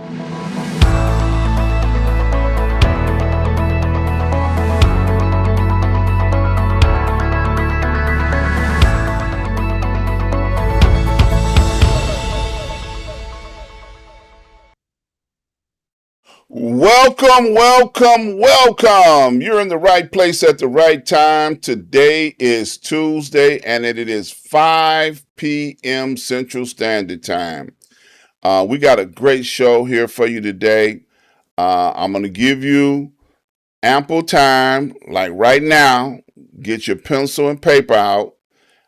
Welcome, welcome, welcome. You're in the right place at the right time. Today is Tuesday and it is 5 p.m. Central Standard Time. We got a great show here for you today. I'm going to give you ample time, like right now. Get your pencil and paper out.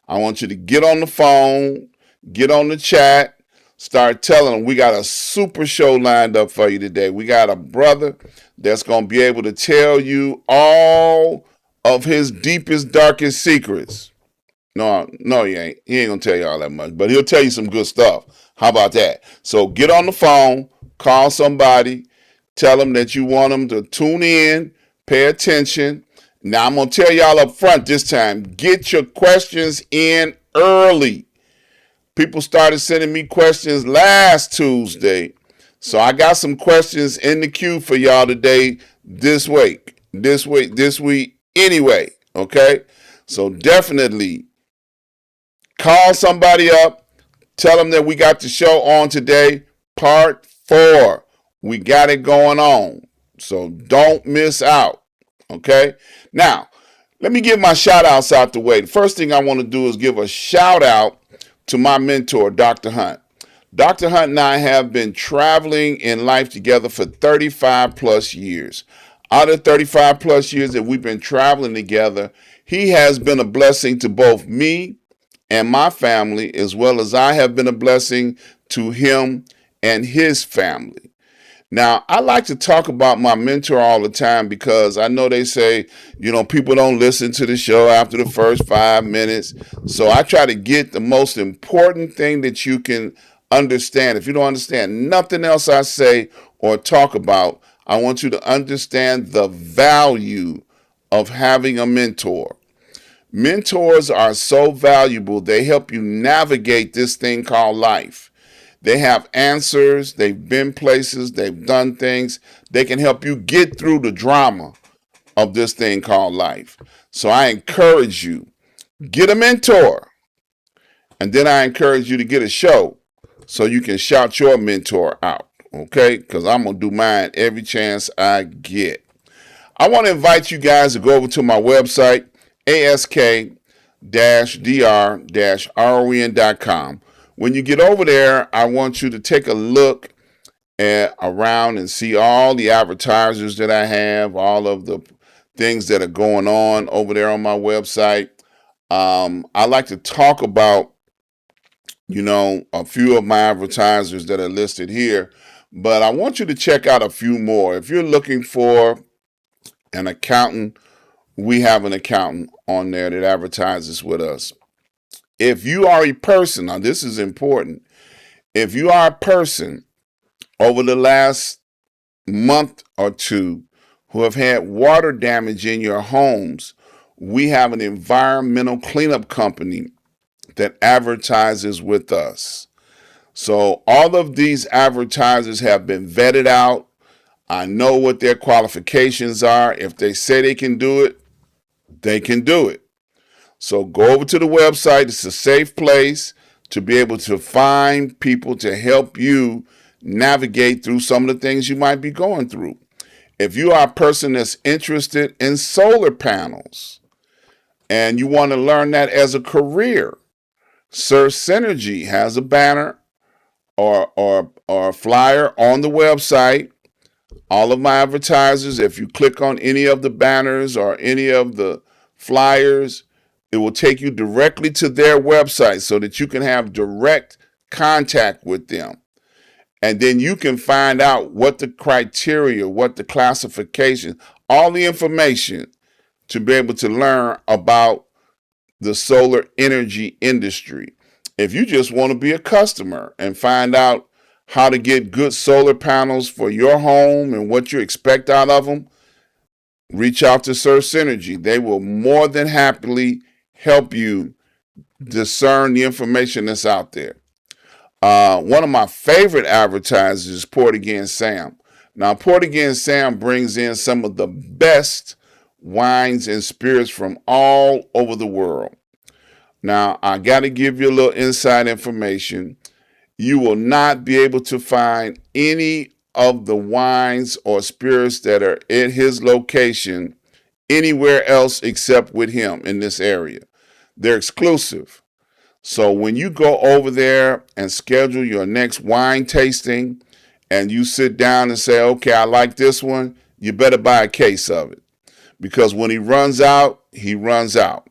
I want you to get on the phone, get on the chat, start telling them we got a super show lined up for you today. We got a brother that's going to be able to tell you all of his deepest, darkest secrets. No, he ain't. He ain't going to tell you all that much, but he'll tell you some good stuff. How about that? So get on the phone, call somebody, tell them that you want them to tune in, pay attention. Now, I'm going to tell y'all up front this time, get your questions in early. People started sending me questions last Tuesday. So I got some questions in the queue for y'all today, this week anyway, okay? So definitely call somebody up, tell them that we got the show on today, part 4. We got it going on. So don't miss out, okay? Now, let me give my shout outs out the way. The first thing I want to do is give a shout out to my mentor, Dr. Hunt. Dr. Hunt and I have been traveling in life together for 35 plus years. Out of 35 plus years that we've been traveling together, he has been a blessing to both me and my family, as well as I have been a blessing to him and his family. Now, I like to talk about my mentor all the time because I know they say, people don't listen to the show after the first 5 minutes. So I try to get the most important thing that you can understand. If you don't understand nothing else I say or talk about, I want you to understand the value of having a mentor. Mentors are so valuable. They help you navigate this thing called life. They have answers, they've been places, they've done things. They can help you get through the drama of this thing called life. So I encourage you, get a mentor. And then I encourage you to get a show so you can shout your mentor out, okay? Because I'm going to do mine every chance I get. I want to invite you guys to go over to my website, ask-dr-ron.com. When you get over there, I want you to take a look around and see all the advertisers that I have, all of the things that are going on over there on my website. I like to talk about, a few of my advertisers that are listed here, but I want you to check out a few more. If you're looking for an accountant, we have an accountant on there that advertises with us. If you are a person, now this is important, if you are a person over the last month or two who have had water damage in your homes, we have an environmental cleanup company that advertises with us. So all of these advertisers have been vetted out. I know what their qualifications are. If they say they can do it, they can do it. So go over to the website. It's a safe place to be able to find people to help you navigate through some of the things you might be going through. If you are a person that's interested in solar panels and you want to learn that as a career, Sir Synergy has a banner or a flyer on the website. All of my advertisers, if you click on any of the banners or any of the flyers, it will take you directly to their website so that you can have direct contact with them. And then you can find out what the criteria, what the classification, all the information to be able to learn about the solar energy industry. If you just want to be a customer and find out how to get good solar panels for your home and what you expect out of them, reach out to Sir Synergy. They will more than happily help you discern the information that's out there. One of my favorite advertisers is Port Again Sam. Now, Port Again Sam brings in some of the best wines and spirits from all over the world. Now, I got to give you a little inside information. You will not be able to find any of the wines or spirits that are at his location anywhere else except with him in this area. They're exclusive. So when you go over there and schedule your next wine tasting and you sit down and say, okay, I like this one, you better buy a case of it. Because when he runs out, he runs out.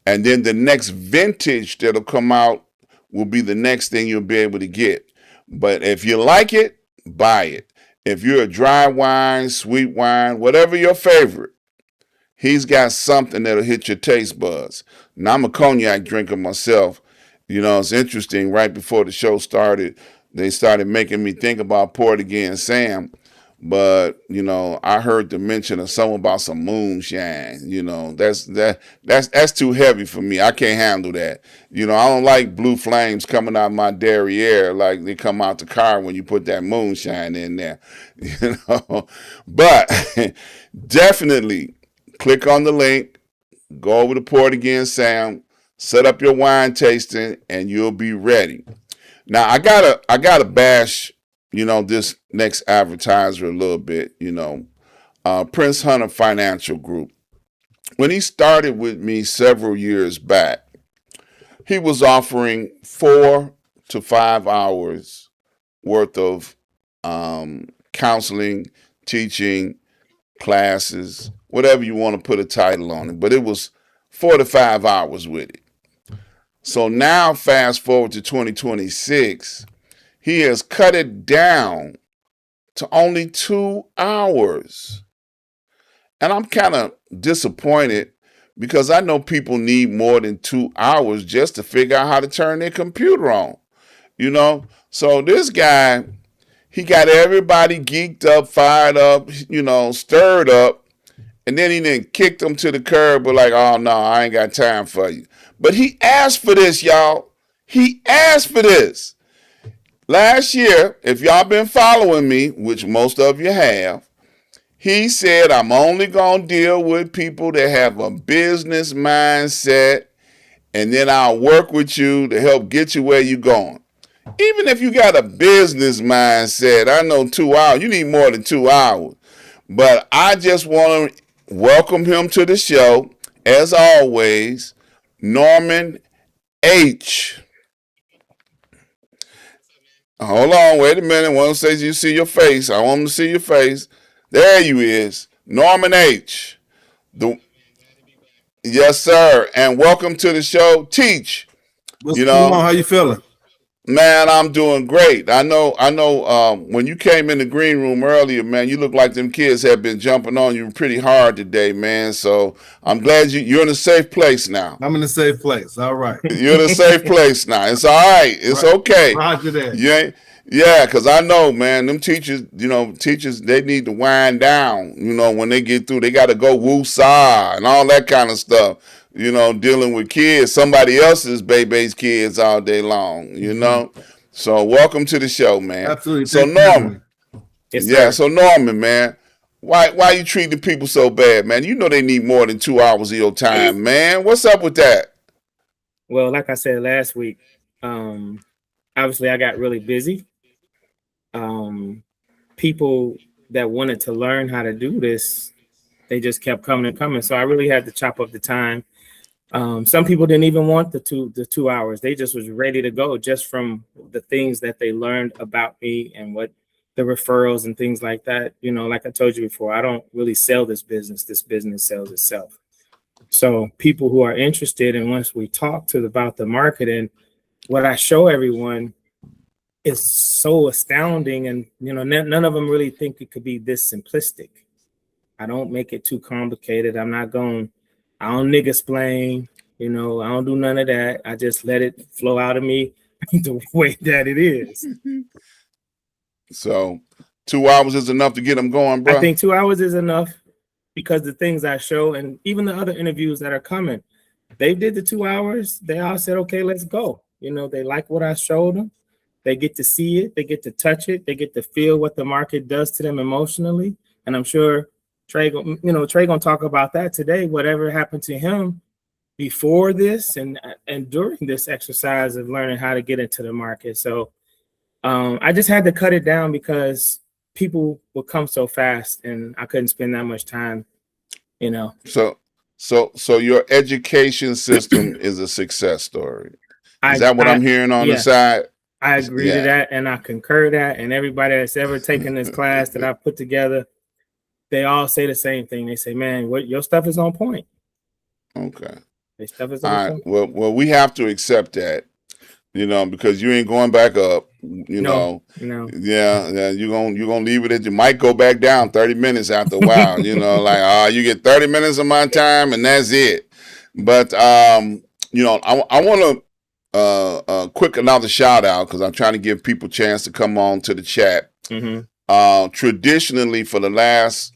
And then the next vintage that'll come out will be the next thing you'll be able to get. But if you like it, buy it. If you're a dry wine, sweet wine, whatever your favorite, he's got something that'll hit your taste buds. Now, I'm a cognac drinker myself. You know, it's interesting. Right before the show started, they started making me think about Port Again Sam. But, you know, I heard the mention of something about some moonshine. You know, that's too heavy for me. I can't handle that. You know, I don't like blue flames coming out my derriere like they come out the car when you put that moonshine in there. You know, but definitely click on the link, go over to Port Again Sam, set up your wine tasting, and you'll be ready. Now I gotta bash, you know, this next advertiser a little bit, you know, Prince Hunter Financial Group. When he started with me several years back, he was offering 4 to 5 hours worth of counseling, teaching, classes, whatever you want to put a title on it, but it was 4 to 5 hours with it. So now, fast forward to 2026, he has cut it down to only 2 hours. And I'm kind of disappointed because I know people need more than 2 hours just to figure out how to turn their computer on, you know? So this guy, he got everybody geeked up, fired up, you know, stirred up. And then he then kicked them to the curb with like, oh, no, I ain't got time for you. But he asked for this, y'all. He asked for this. Last year, if y'all been following me, which most of you have, he said, I'm only going to deal with people that have a business mindset, and then I'll work with you to help get you where you're going. Even if you got a business mindset, I know 2 hours, you need more than 2 hours. But I just want to welcome him to the show, as always, Norman H. Hold on, wait a minute. One says you see your face. I want him to see your face. There you is, Norman H. Yes, sir. And welcome to the show. Teach. What's going on? How you feeling? Man, I'm doing great. I know. When you came in the green room earlier, man, you look like them kids have been jumping on you pretty hard today, man. So I'm glad you're in a safe place now. I'm in a safe place. All right. You're in a safe place now. It's all right. It's okay. Roger that. Yeah, because I know, man, them teachers, they need to wind down. You know, when they get through, they got to go woo-saw and all that kind of stuff. You know, dealing with kids, somebody else's baby's kids all day long, you know? So welcome to the show, man. Absolutely. So Norman, so Norman, man, why you treating people so bad, man? You know they need more than 2 hours of your time, man. What's up with that? Well, like I said last week, obviously I got really busy. People that wanted to learn how to do this, they just kept coming and coming. So I really had to chop up the time. Some people didn't even want the 2 hours. They just was ready to go just from the things that they learned about me and what the referrals and things like that. You know, like I told you before, I don't really sell this business. This business sells itself. So people who are interested, and once we talk about the marketing, what I show everyone is so astounding. And, you know, none of them really think it could be this simplistic. I don't make it too complicated. I don't nigga explain, you know, I don't do none of that. I just let it flow out of me the way that it is. So 2 hours is enough to get them going, bro? I think 2 hours is enough because the things I show and even the other interviews that are coming, they did the 2 hours. They all said, okay, let's go. You know, they like what I showed them. They get to see it, they get to touch it, they get to feel what the market does to them emotionally. And I'm sure Trey gonna talk about that today. Whatever happened to him before this and during this exercise of learning how to get into the market. So I just had to cut it down because people would come so fast and I couldn't spend that much time, So your education system is a success story. Is that what I'm hearing on the yes, side? I agree to that, and I concur that. And everybody that's ever taken this class that I put together, they all say the same thing. They say, "Man, your stuff is on point." Okay. Your stuff is All on right. point. Well, we have to accept that, because you ain't going back up. No. Yeah, you're gonna leave it at you might go back down 30 minutes after a while, like you get 30 minutes of my time and that's it. But I want to quick another shout out because I'm trying to give people a chance to come on to the chat. Mm-hmm. Traditionally for the last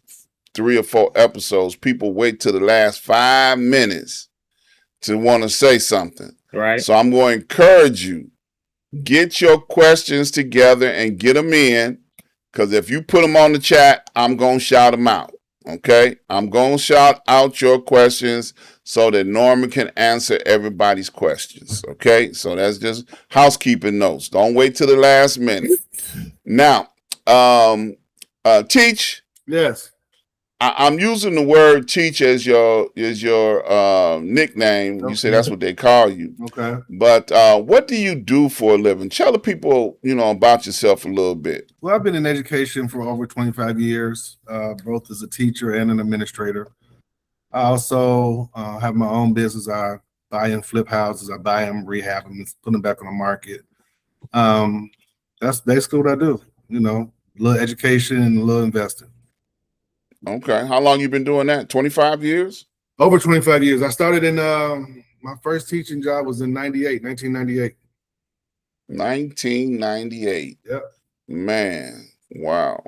3 or 4 episodes, people wait till the last 5 minutes to want to say something. Right. So I'm going to encourage you, get your questions together and get them in, because if you put them on the chat, I'm going to shout them out. Okay? I'm going to shout out your questions so that Norman can answer everybody's questions. Okay? So that's just housekeeping notes. Don't wait till the last minute. Now, Teach. Yes. I'm using the word Teach as your nickname. You say that's what they call you. Okay. But what do you do for a living? Tell the people, about yourself a little bit. Well, I've been in education for over 25 years, both as a teacher and an administrator. I also have my own business. I buy and flip houses. I buy them, rehab them, and put them back on the market. That's basically what I do. A little education and a little investing. Okay. How long you been doing that? 25 years? Over 25 years. I started in my first teaching job was in 1998. 1998. Yep. Man, wow.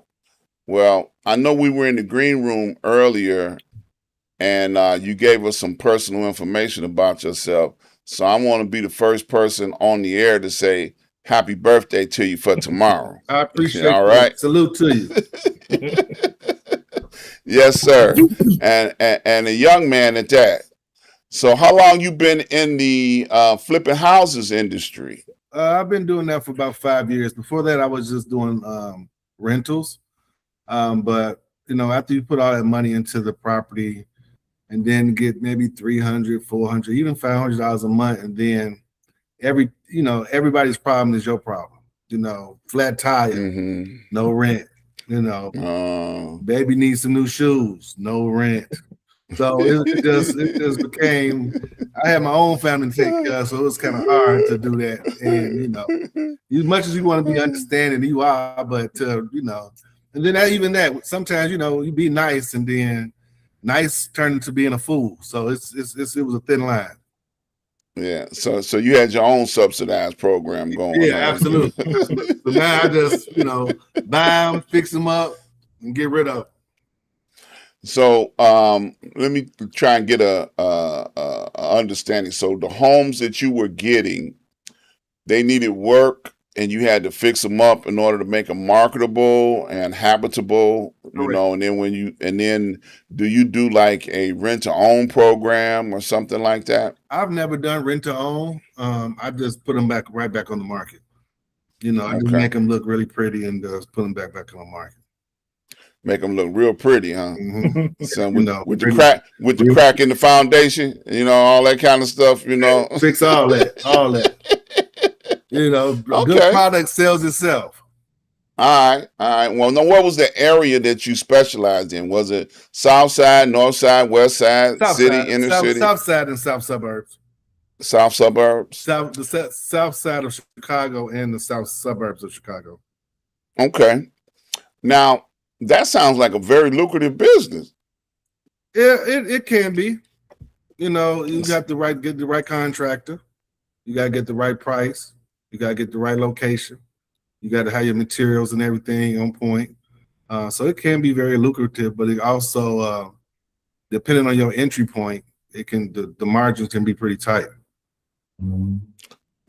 Well, I know we were in the green room earlier and you gave us some personal information about yourself. So I want to be the first person on the air to say happy birthday to you for tomorrow. I appreciate it. All right. Salute to you. Yes, sir. And a young man at that. So how long you been in the flipping houses industry? I've been doing that for about 5 years. Before that, I was just doing rentals. But after you put all that money into the property and then get maybe $300, $400, even $500 a month, and then everybody's problem is your problem. Flat tire, no rent. Baby needs some new shoes, no rent. So it just became. I had my own family to take care of, so it was kind of hard to do that. And as much as you want to be understanding, you are, but and then even that sometimes you be nice, and then nice turned into being a fool. So it was a thin line. Yeah. So you had your own subsidized program going. Yeah, absolutely. So now I just buy them, fix them up, and get rid of them. So let me try and get a understanding. So the homes that you were getting, they needed work, and you had to fix them up in order to make them marketable and habitable. Correct. And then do you do like a rent to own program or something like that? I've never done rent to own. I just put them right back on the market. I just make them look really pretty and just put them back on the market. Make them look real pretty, huh? Mm-hmm. So with the crack in the foundation, all that kind of stuff, Fix all that. A good product sells itself. All right. Well, now, what was the area that you specialized in? Was it South Side, North Side, West Side, inner city? South Side and South suburbs. South suburbs? The South Side of Chicago and the South suburbs of Chicago. Okay. Now, that sounds like a very lucrative business. Yeah, it can be. You got to get the right contractor. You got to get the right price. You got to get the right location. You got to have your materials and everything on point. So it can be very lucrative, but it also, depending on your entry point, the margins can be pretty tight.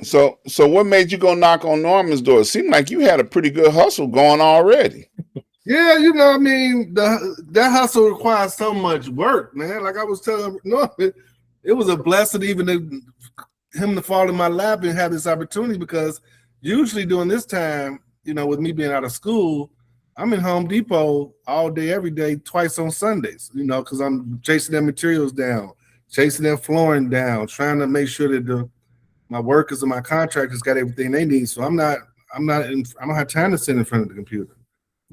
So what made you go knock on Norman's door? It seemed like you had a pretty good hustle going already. Yeah, I mean, that hustle requires so much work, man. Like I was telling Norman, it was a blessing even him to fall in my lap and have this opportunity, because usually during this time, with me being out of school, I'm in Home Depot all day, every day, twice on Sundays, because I'm chasing their materials down, chasing their flooring down, trying to make sure that my workers and my contractors got everything they need. So I don't have time to sit in front of the computer.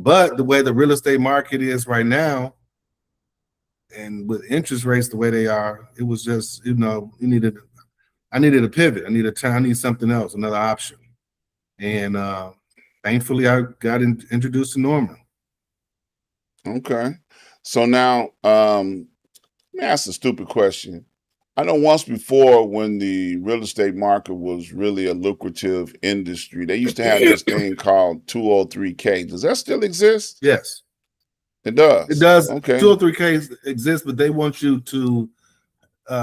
But the way the real estate market is right now, and with interest rates the way they are, it was just, I needed a pivot. I need something else, another option. And thankfully I got introduced to Norman. Okay. So now, let me ask a stupid question. I know once before, when the real estate market was really a lucrative industry, they used to have this thing called 203K. Does that still exist? Yes. It does. It does. Okay. 203Ks exist, but they want you to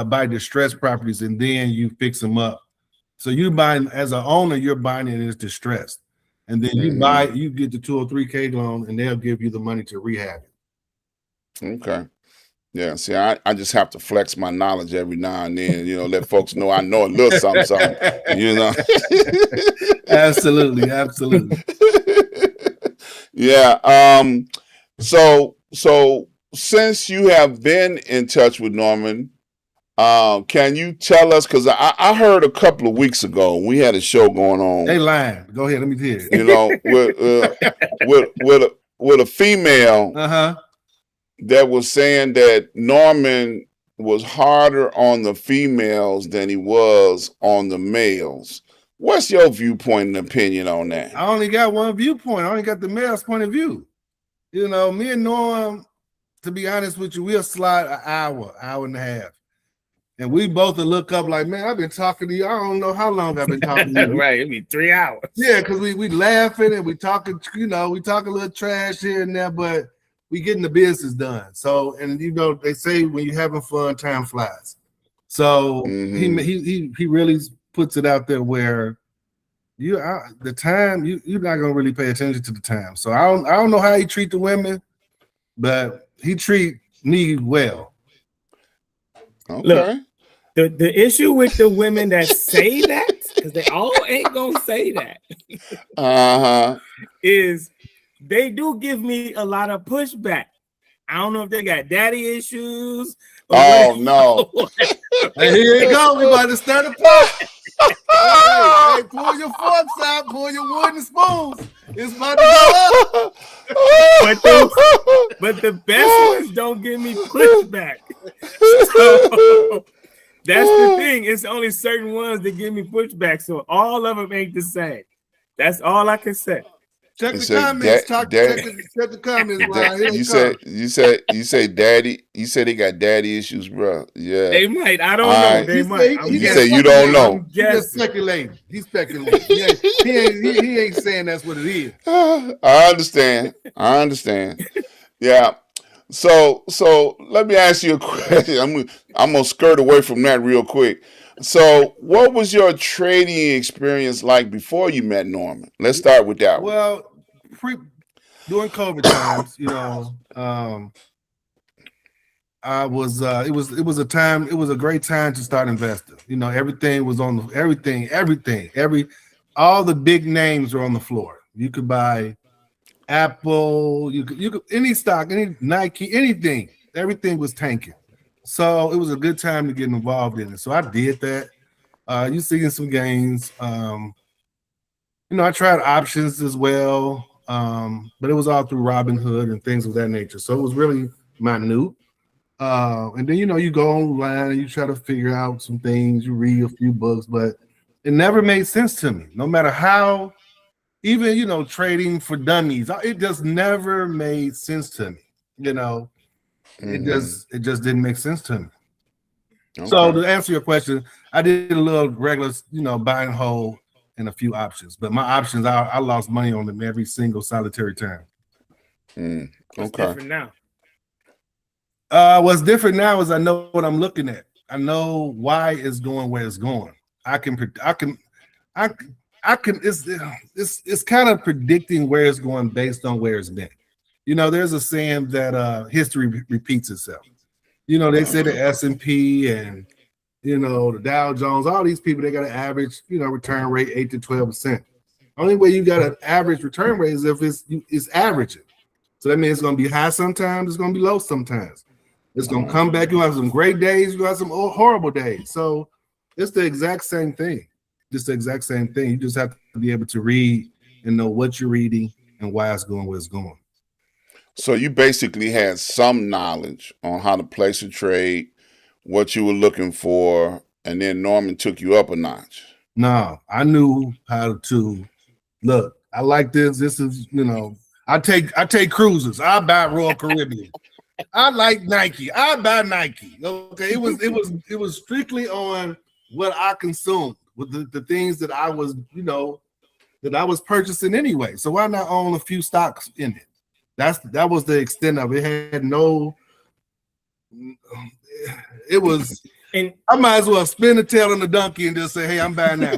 buy distressed properties and then you fix them up. So you buying, as an owner, you're buying it as distressed. And then you get the 203K loan and they'll give you the money to rehab it. Okay. Yeah, see, I just have to flex my knowledge every now and then, let folks know I know a little something, Absolutely. Yeah. So since you have been in touch with Norman, can you tell us, because I heard a couple of weeks ago, we had a show going on. They lying. Go ahead, let me hear it. With a female that was saying that Norman was harder on the females than he was on the males. What's your viewpoint and opinion on that? I only got one viewpoint. I only got the male's point of view. Me and Norm, to be honest with you, we'll slide an hour and a half. And we both will look up like, man, I've been talking to you. I don't know how long I've been talking to you. Right, it'd be 3 hours. Yeah, because we laughing and we talking, we talk a little trash here and there, but we getting the business done. So, and they say when you're having fun, time flies. So he really puts it out there where the time you're not gonna really pay attention to the time. So I don't know how he treat the women, but he treat me well. Okay. Look, the issue with the women that say that, because they all ain't gonna say that, is they do give me a lot of pushback. I don't know if they got daddy issues. Oh no! Hey, here you go. We about to start a pot. Hey, pull your forks out. Pull your wooden spoons. It's about to go up. But the best ones don't give me pushback. So that's the thing. It's only certain ones that give me pushback. So all of them ain't the same. That's all I can say. Check the comments. Check the comments. You say daddy. You said he got daddy issues, bro. Yeah, they might. I don't know. They might. You say you don't know. He's just speculating. He's speculating. He ain't saying that's what it is. I understand. Yeah. So let me ask you a question. I'm gonna skirt away from that real quick. So, what was your trading experience like before you met Norman? Let's start with that one. Well, during COVID times, I was. It was a time. It was a great time to start investing. Everything was on all the big names were on the floor. You could buy Apple. You could any stock, any Nike, anything. Everything was tanking. So it was a good time to get involved in it. So I did that. You seeing some gains. I tried options as well, but it was all through Robinhood and things of that nature. So it was really minute. And then you go online and you try to figure out some things. You read a few books, but it never made sense to me. No matter how, even trading for dummies, it just never made sense to me. It just didn't make sense to me. Okay. So to answer your question, I did a little regular, buy and hold and a few options. But my options, I lost money on them every single solitary time. What's different now? What's different now is I know what I'm looking at. I know why it's going where it's going. I can it's kind of predicting where it's going based on where it's been. There's a saying that history repeats itself. They say the S&P and the Dow Jones, all these people, they got an average return rate 8 to 12%. Only way you got an average return rate is if it's averaging. So that means it's going to be high sometimes, it's going to be low sometimes. It's going to come back. You have some great days, you have some horrible days. So it's the exact same thing. Just the exact same thing. You just have to be able to read and know what you're reading and why it's going where it's going. So you basically had some knowledge on how to place a trade, what you were looking for, and then Norman took you up a notch. No, I knew how to look. I like this. This is, I take cruises. I buy Royal Caribbean. I like Nike. I buy Nike. Okay, it was strictly on what I consumed, with the things that I was, that I was purchasing anyway. So why not own a few stocks in it? That was the extent of it. It had no. It was. And I might as well spin the tail on the donkey and just say, "Hey, I'm buying that."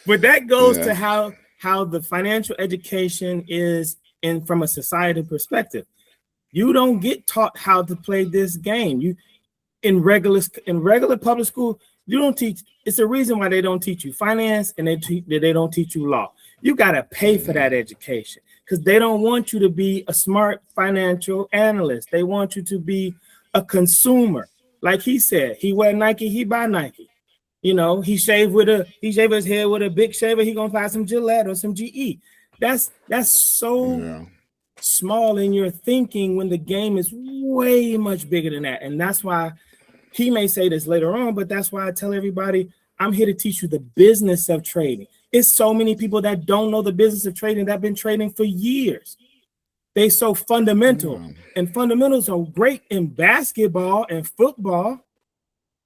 But that goes to how the financial education is from a society perspective. You don't get taught how to play this game. You in regular public school, you don't teach. It's a reason why they don't teach you finance and they don't teach you law. You got to pay for that education because they don't want you to be a smart financial analyst. They want you to be a consumer. Like he said, he wear Nike, he buy Nike. He shave his head with a big shaver. He gonna buy some Gillette or some GE. That's so small in your thinking when the game is way much bigger than that. And that's why he may say this later on, but that's why I tell everybody I'm here to teach you the business of trading. It's so many people that don't know the business of trading that have been trading for years. They so fundamental, and fundamentals are great in basketball and football,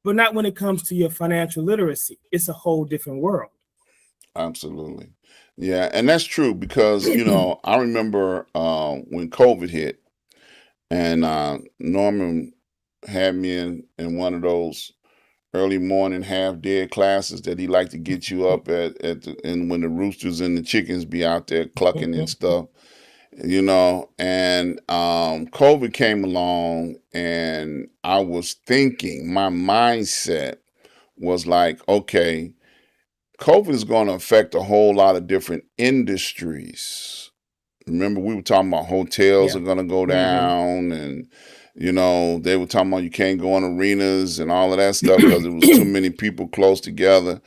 but not when it comes to your financial literacy. It's a whole different world. Absolutely. Yeah, and that's true because, I remember when COVID hit and Norman had me in one of those early morning half dead classes that he liked to get you up and when the roosters and the chickens be out there clucking and stuff, and COVID came along and I was thinking, my mindset was like, okay, COVID is going to affect a whole lot of different industries. Remember, we were talking about hotels are going to go down and, they were talking about you can't go in arenas and all of that stuff because it was too many people close together.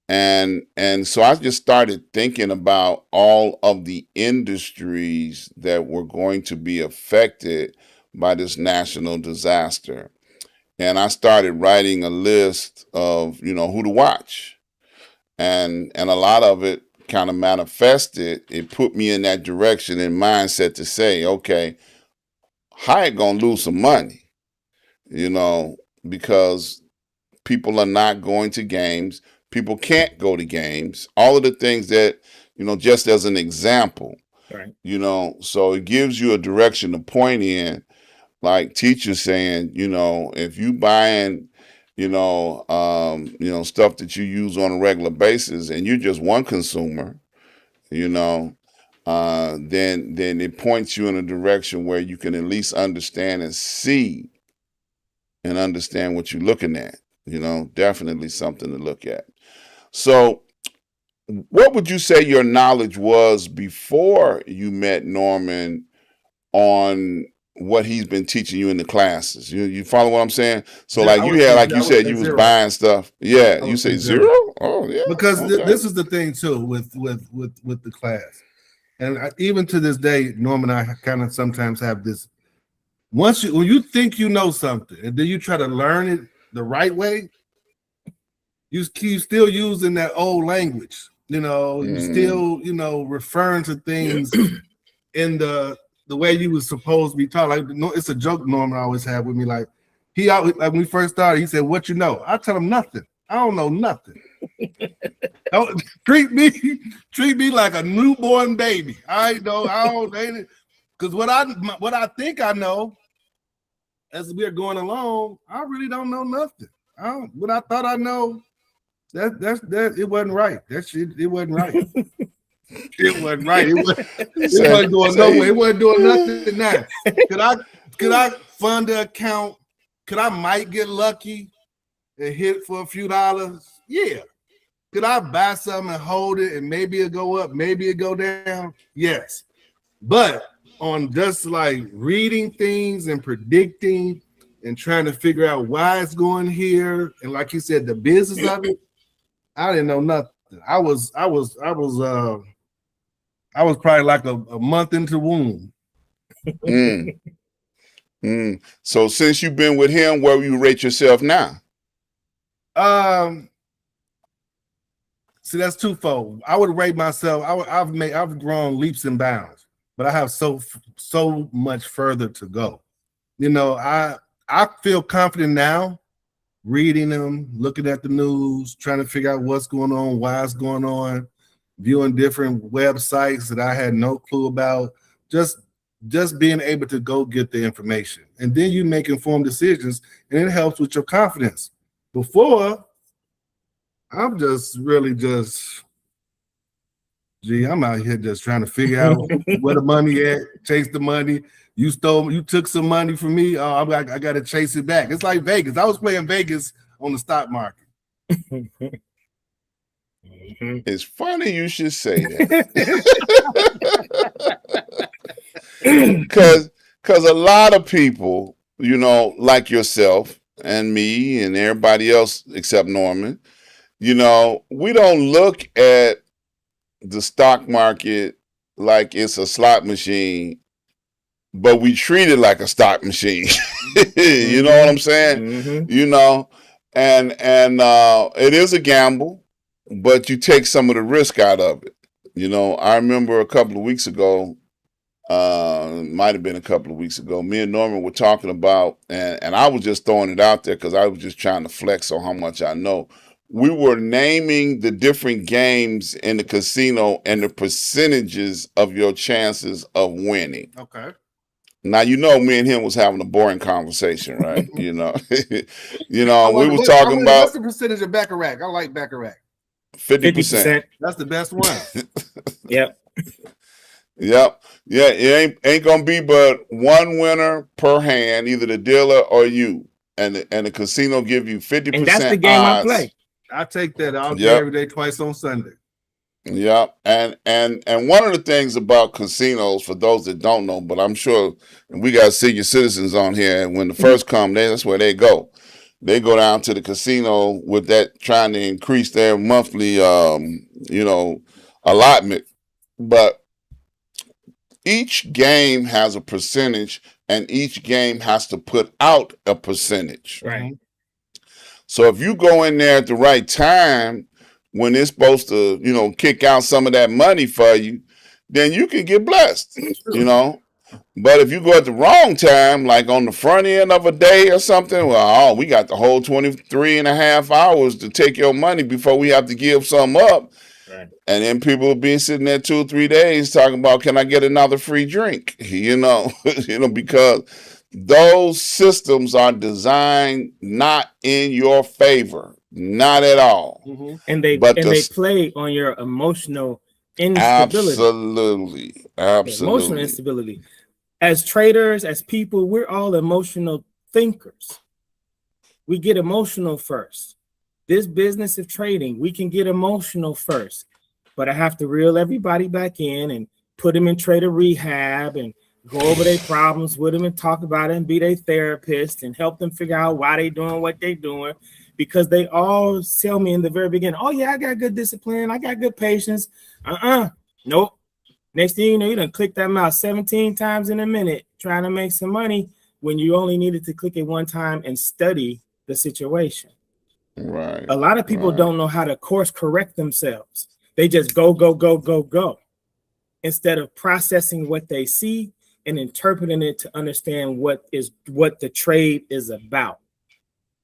And so I just started thinking about all of the industries that were going to be affected by this national disaster. And I started writing a list of, who to watch. And a lot of it kind of manifested. It put me in that direction and mindset to say, okay, Hyatt gonna lose some money, because people are not going to games. People can't go to games. All of the things that, just as an example, right? So it gives you a direction to point in, like teachers saying, if you buying, stuff that you use on a regular basis and you're just one consumer, then it points you in a direction where you can at least understand and see and understand what you're looking at. Definitely something to look at. So what would you say your knowledge was before you met Norman on what he's been teaching you in the classes? You follow what I'm saying? So like you had, like you said, you was buying stuff. Yeah, you say zero? Oh yeah. Because this is the thing too with the class. And even to this day, Norman and I kind of sometimes have this. When you think you know something, and then you try to learn it the right way, you keep still using that old language. You still, referring to things in the way you was supposed to be taught. Like, it's a joke Norman always had with me. Like when we first started, he said, "What you know?" I tell him nothing. I don't know nothing. Don't treat me like a newborn baby. I don't because what I think I know as we're going along, I really don't know nothing. What I thought I know, That it wasn't right. That shit, it wasn't right. It wasn't right. It wasn't going nowhere. It wasn't doing nothing now. Could I fund the account? Could I might get lucky and hit for a few dollars? Yeah. Could I buy something and hold it and maybe it go up, maybe it go down? Yes. But on just like reading things and predicting and trying to figure out why it's going here, and like you said, the business of it, I didn't know nothing. I was probably like a month into the womb. So since you've been with him, where you rate yourself now? See, that's twofold. I would rate myself. I've grown leaps and bounds, but I have so much further to go. You know, I feel confident now, reading them, looking at the news, trying to figure out what's going on, why it's going on, viewing different websites that I had no clue about. Just being able to go get the information, and then you make informed decisions, and it helps with your confidence. Before, I'm just really I'm out here just trying to figure out where the money at, chase the money. You took some money from me. Oh, I got to chase it back. It's like Vegas. I was playing Vegas on the stock market. It's funny you should say that. Because a lot of people, you know, like yourself and me and everybody else except Norman, you know, we don't look at the stock market like it's a slot machine, but we treat it like a stock machine. You know what I'm saying? You know, and it is a gamble, but you take some of the risk out of it. You know, I remember a couple of weeks ago, might have been a couple of weeks ago, me and Norman were talking about, and I was just throwing it out there because I was just trying to flex on how much I know. We were naming the different games in the casino and the percentages of your chances of winning. Okay. Now, you know, me and him was having a boring conversation, right? You know, we was talking about. What's the percentage of Baccarat? I like Baccarat. 50%. That's the best one. Yep. Yep. Yeah, it ain't gonna be but one winner per hand, either the dealer or you. And the casino give you 50%. And that's the game odds. I play. I take that all day, every day, twice on Sunday. Yep. And one of the things about casinos, for those that don't know, but I'm sure we got senior citizens on here, and when the first come, that's where they go. They go down to the casino with that, trying to increase their monthly allotment. But each game has a percentage, and each game has to put out a percentage. Right. So if you go in there at the right time, when it's supposed to, you know, kick out some of that money for you, then you can get blessed, you know. But if you go at the wrong time, like on the front end of a day or something, well, we got the whole 23 and a half hours to take your money before we have to give some up. Right. And then people will be sitting there 2 or 3 days talking about, can I get another free drink? You know, because those systems are designed not in your favor, not at all. Mm-hmm. And they play on your emotional instability. Absolutely. Emotional instability. As traders, as people, we're all emotional thinkers. We get emotional first. This business of trading, we can get emotional first, but I have to reel everybody back in and put them in trader rehab and go over their problems with them and talk about it and be their therapist and help them figure out why they're doing what they're doing, because they all tell me in the very beginning, oh yeah, I got good discipline, I got good patience. Nope. Next thing you know, you done click that mouse 17 times in a minute trying to make some money when you only needed to click it one time and study the situation. Right. A lot of people don't know how to course correct themselves. They just go instead of processing what they see and interpreting it to understand what the trade is about.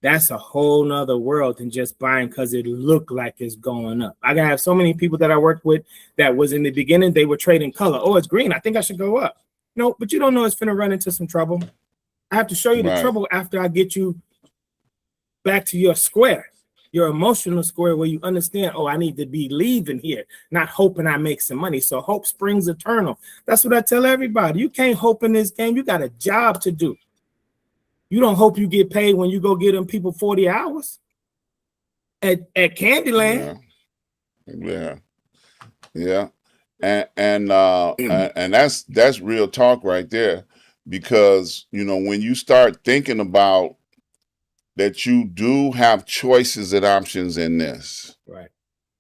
That's a whole nother world than just buying because it looked like it's going up. I have so many people that I worked with that was in the beginning, they were trading color. Oh, it's green, I think I should go up. No, but you don't know it's finna run into some trouble. I have to show you the trouble after I get you back to your square. your emotional score where you understand, oh, I need to be leaving here, not hoping I make some money. So hope springs eternal. That's what I tell everybody. You can't hope in this game. You got a job to do. You don't hope you get paid when you go get them people 40 hours at Candyland. Yeah. And that's real talk right there, because when you start thinking about that, you do have choices and options in this, right?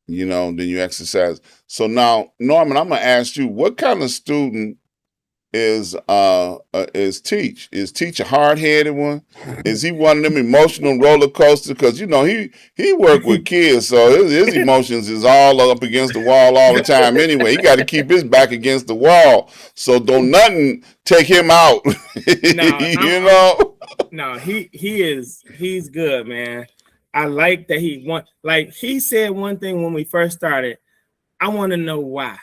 Then you exercise. So now, Norman, I'm gonna ask you, what kind of student is Teach? Is Teach a hard-headed one? Is he one of them emotional roller coasters? Because he work with kids, so his emotions is all up against the wall all the time. Anyway, he got to keep his back against the wall, so don't nothing take him out. No, he's good, man. I like that he said one thing when we first started. I want to know why.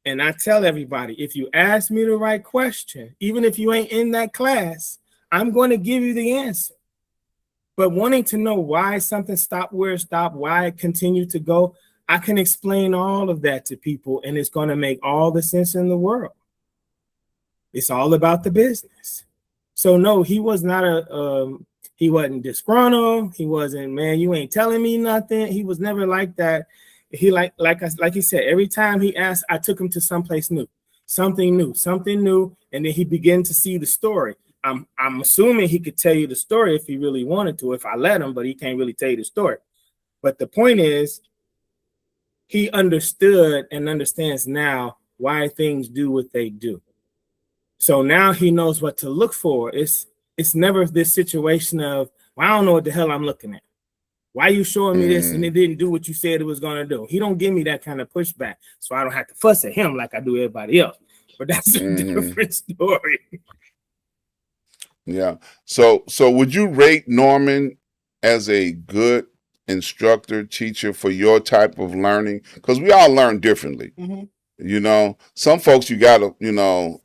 And I tell everybody, if you ask me the right question, even if you ain't in that class, I'm going to give you the answer. But wanting to know why something stopped where it stopped, why it continued to go, I can explain all of that to people, and it's going to make all the sense in the world. It's all about the business. So no, he was not he wasn't disgruntled. He wasn't, man, you ain't telling me nothing. He was never like that. He like he said, every time he asked, I took him to someplace new, something new, and then he began to see the story. I'm assuming he could tell you the story if he really wanted to, if I let him, but he can't really tell you the story. But the point is, he understood and understands now why things do what they do. So now he knows what to look for. It's never this situation of, well, I don't know what the hell I'm looking at. Why are you showing me this and it didn't do what you said it was going to do? He don't give me that kind of pushback, so I don't have to fuss at him like I do everybody else. But that's a different story. Yeah. So would you rate Norman as a good instructor, teacher for your type of learning? Because we all learn differently. Some folks you gotta, you gotta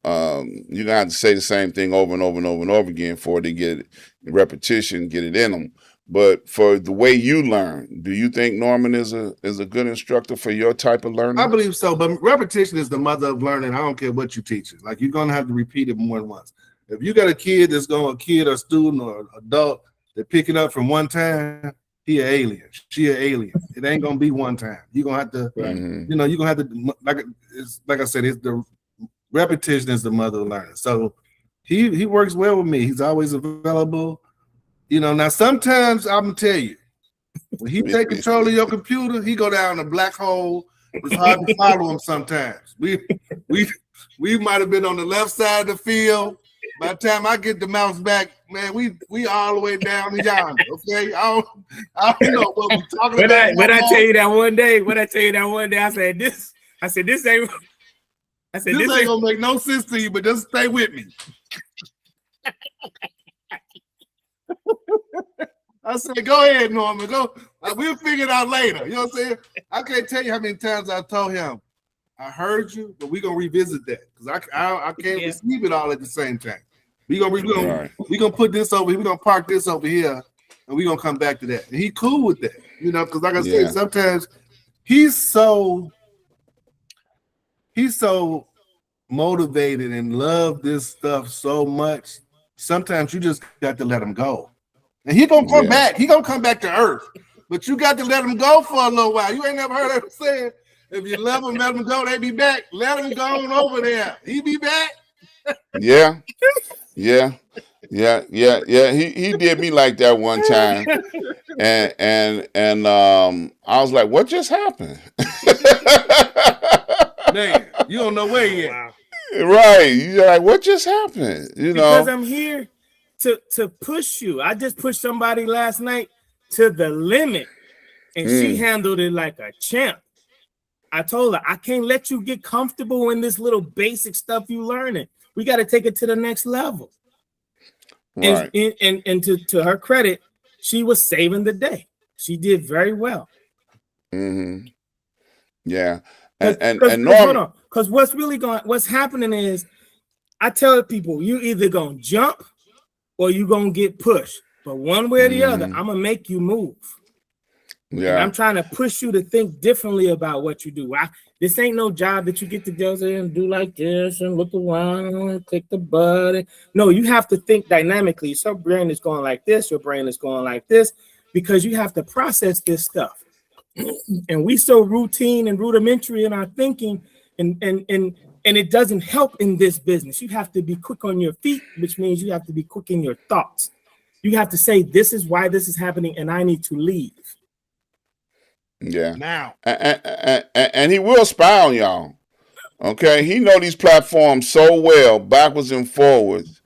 have to say the same thing over and over and over and over again for to get it, repetition, get it in them. But for the way you learn, do you think Norman is a good instructor for your type of learning? I believe so, but repetition is the mother of learning. I don't care what you teach it. Like, you're gonna have to repeat it more than once. If you got a kid or student or adult that pick it up from one time, he an alien. She an alien. It ain't gonna be one time. You're gonna have to, you're gonna have to, like I said, it's the repetition is the mother of learning. So he works well with me. He's always available. Now sometimes I'm gonna tell you, when he take control of your computer, he go down a black hole. It's hard to follow him sometimes. We might have been on the left side of the field. By the time I get the mouse back, man, we all the way down yonder. Okay, I don't know what we talking about. When I tell you that one day, I said this ain't gonna make no sense to you, but just stay with me. I said, go ahead, Norman. Go. We'll figure it out later. You know what I'm saying? I can't tell you how many times I told him, I heard you, but we're gonna revisit that because I can't receive it all at the same time. We're gonna put this over here, we're gonna park this over here, and we're gonna come back to that. And he cool with that, because like I said, sometimes he's so motivated and love this stuff so much. Sometimes you just got to let him go. And he gonna come back. He gonna come back to earth. But you got to let him go for a little while. You ain't never heard him saying, if you love them, let them go, they be back. Let them go on over there. He be back. Yeah. He did me like that one time. And I was like, what just happened? Man, you don't know where yet. Wow. Right. You're like, what just happened? Because I'm here to push you. I just pushed somebody last night to the limit, and she handled it like a champ. I told her, I can't let you get comfortable in this little basic stuff you learning. We got to take it to the next level. Right. And to her credit, she was saving the day. She did very well. Mm-hmm. Yeah. Because what's happening is, I tell people, you either gonna jump or you gonna get pushed. but one way or the other, I'm gonna make you move. And I'm trying to push you to think differently about what you do. This ain't no job that you get to go there and do like this and look around and click the button. No, you have to think dynamically. So your brain is going like this, your brain is going like this, because you have to process this stuff. And we so routine and rudimentary in our thinking, and it doesn't help in this business. You have to be quick on your feet, which means you have to be quick in your thoughts. You have to say, this is why this is happening, and I need to leave. Yeah. Now. And he will spy on y'all. Okay. He know these platforms so well, backwards and forwards.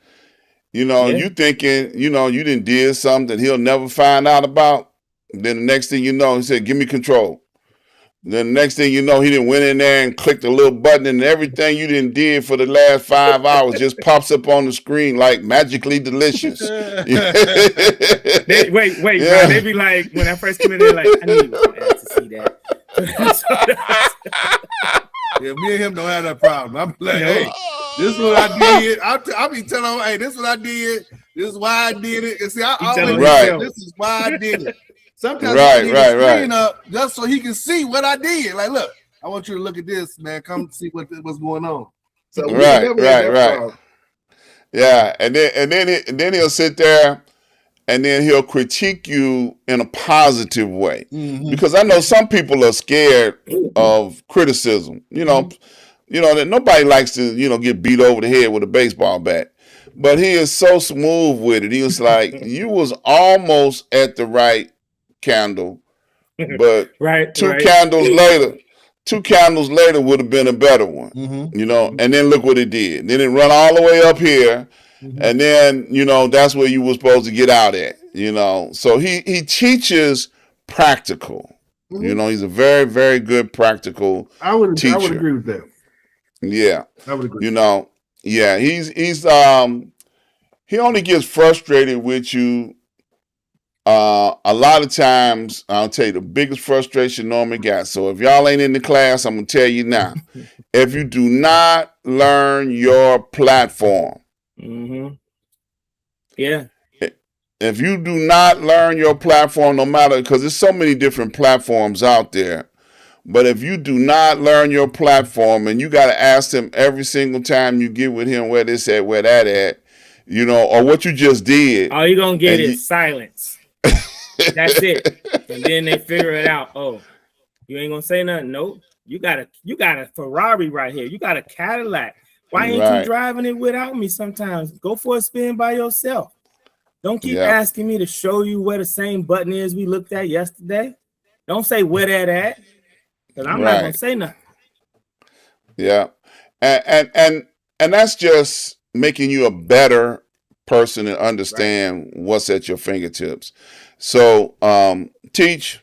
You know, you thinking, you know, you done did something that he'll never find out about. Then the next thing you know, he said, give me control. Then the next thing you know, he didn't went in there and clicked a little button, and everything you didn't did for the last 5 hours just pops up on the screen like magically delicious. Wait, yeah. They be like, when I first came in there, like, I need you to see that. Yeah, me and him don't have that problem. I'm like, hey, this is what I did. I'll be telling him, hey, this is what I did. This is why I did it. And see, I always say, this is why I did it. Sometimes I need the screen up just so he can see what I did. Like, look, I want you to look at this, man. Come see what's going on. So right. Yeah, and then he'll sit there, and then he'll critique you in a positive way. Because I know some people are scared of criticism. You know that nobody likes to get beat over the head with a baseball bat. But he is so smooth with it. He was like, you was almost at the right candle, but two candles later would have been a better one. And then look what it did. Then it run all the way up here, and then that's where you were supposed to get out at. So he teaches practical. He's a very, very good practical teacher. I would agree with that. Yeah, I would agree. He only gets frustrated with you. A lot of times, I'll tell you the biggest frustration Norman got. So if y'all ain't in the class, I'm gonna tell you now. If you do not learn your platform, if you do not learn your platform, no matter, because there's so many different platforms out there, but if you do not learn your platform, and you got to ask him every single time you get with him where this at, where that at, or what you just did, all you're gonna get is silence. That's it. And then they figure it out. Oh, you ain't gonna say nothing. Nope. You got a Ferrari right here. You got a Cadillac. Why ain't you driving it without me sometimes? Go for a spin by yourself. Don't keep asking me to show you where the same button is we looked at yesterday. Don't say where that at, because I'm not gonna say nothing. Yeah. And that's just making you a better person and understand what's at your fingertips. So, Teach,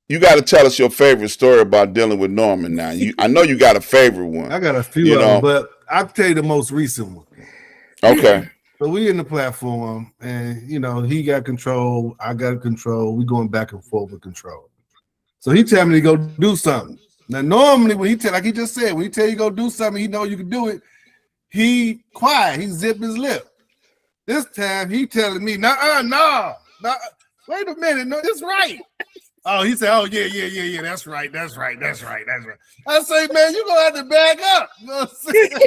you got to tell us your favorite story about dealing with Norman now. I know you got a favorite one. I got a few of them, but I'll tell you the most recent one. Okay. So we in the platform, and he got control, I got control. We going back and forth with control. So he tell me to go do something. Now, normally when he tell you to go do something, he know you can do it. He quiet, he zip his lip. This time he telling me, no. Wait a minute, no, it's right. Oh, he said, oh, yeah, that's right. I say, man, you're gonna have to back up. You know what I'm saying?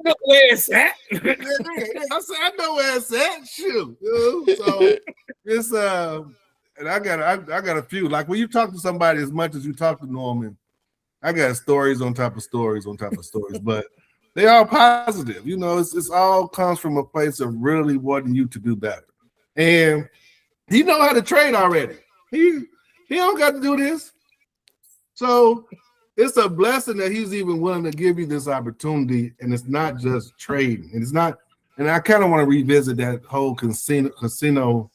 Where it's at? I said, I know where it's at. Shoot. So it's and I got a few. Like when you talk to somebody as much as you talk to Norman, I got stories on top of stories on top of stories, but they are positive. It's all comes from a place of really wanting you to do better. And he know how to trade already. He don't got to do this. So it's a blessing that he's even willing to give you this opportunity, and it's not just trading. And it's not, and I kind of want to revisit that whole casino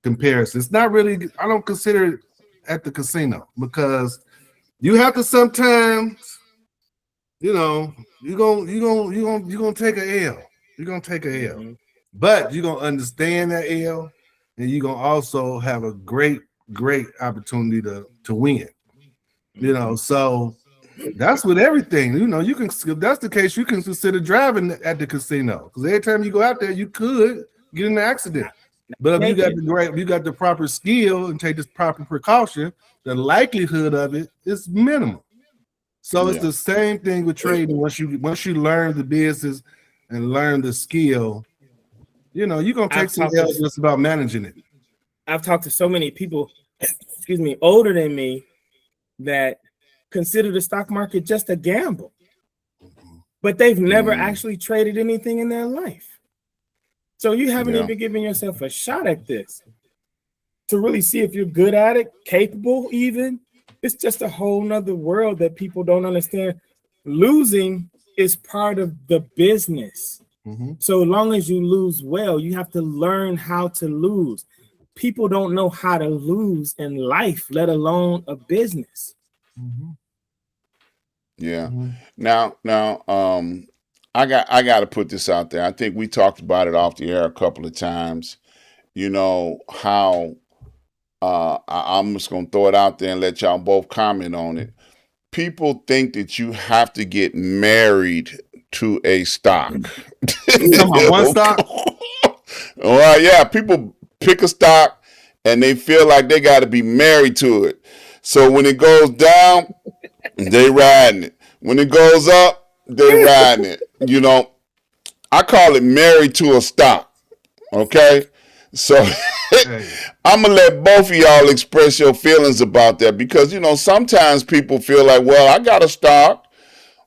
comparison. It's not really, I don't consider it at the casino, because you have to sometimes, you're gonna take an L. You're gonna take an L. But you're gonna understand that L, and you're gonna also have a great opportunity to win. So That's with everything. You know, you can, if that's the case, you can consider driving at the casino because every time you go out there, you could get in an accident. But if you got the proper skill and take this proper precaution, the likelihood of it is minimal. So it's the same thing with trading. Once you learn the business and learn the skill, you know, you're gonna take some L's just about managing it. I've talked to so many people, excuse me, older than me that consider the stock market just a gamble, but they've never actually traded anything in their life. So you haven't even given yourself a shot at this to really see if you're good at it, capable even. It's just a whole nother world that people don't understand. Losing is part of the business. So long as you lose well, you have to learn how to lose. People don't know how to lose in life, let alone a business. Yeah. Now, I got to put this out there. I think we talked about it off the air a couple of times. You know how I'm just gonna throw it out there and let y'all both comment on it. People think that you have to get married to a stock. One stock? Well, yeah, people pick a stock and they feel like they got to be married to it. So when it goes down, they riding it. When it goes up, they riding it. You know, I call it married to a stock. Okay, so I'm gonna let both of y'all express your feelings about that because you know sometimes people feel like, well, I got a stock.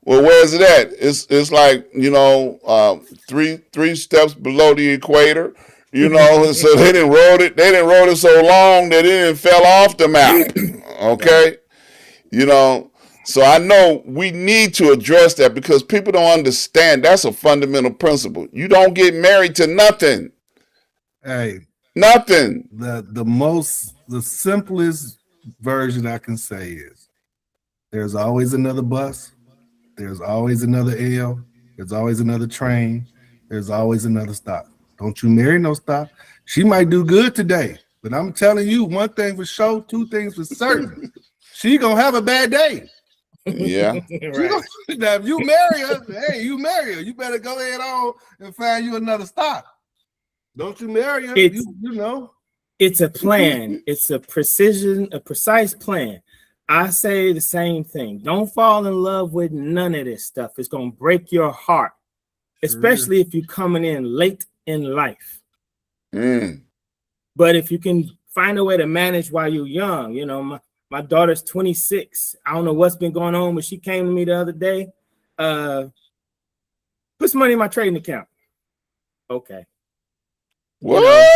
Well, where's it at? It's like, you know, three steps below the equator. You know, so they didn't rode it. They didn't rode it so long that it didn't fell off the map. Okay, you know. So I know we need to address that because people don't understand. That's a fundamental principle. You don't get married to nothing. Hey, nothing. The simplest version I can say is there's always another bus. There's always another L. There's always another train. There's always another stop. Don't you marry no stop. She might do good today, but I'm telling you one thing for sure, two things for certain. She gonna have a bad day. Yeah. Now, if you marry her, hey, you marry her. You better go ahead on and find you another stop. Don't you marry her? You know. It's a plan. It's a precise plan. I say the same thing. Don't fall in love with none of this stuff. It's going to break your heart, especially if you're coming in late in life. But if you can find a way to manage while you're young, you know, my daughter's 26. I don't know what's been going on, but she came to me the other day. Put some money in my trading account. Okay. What? You know,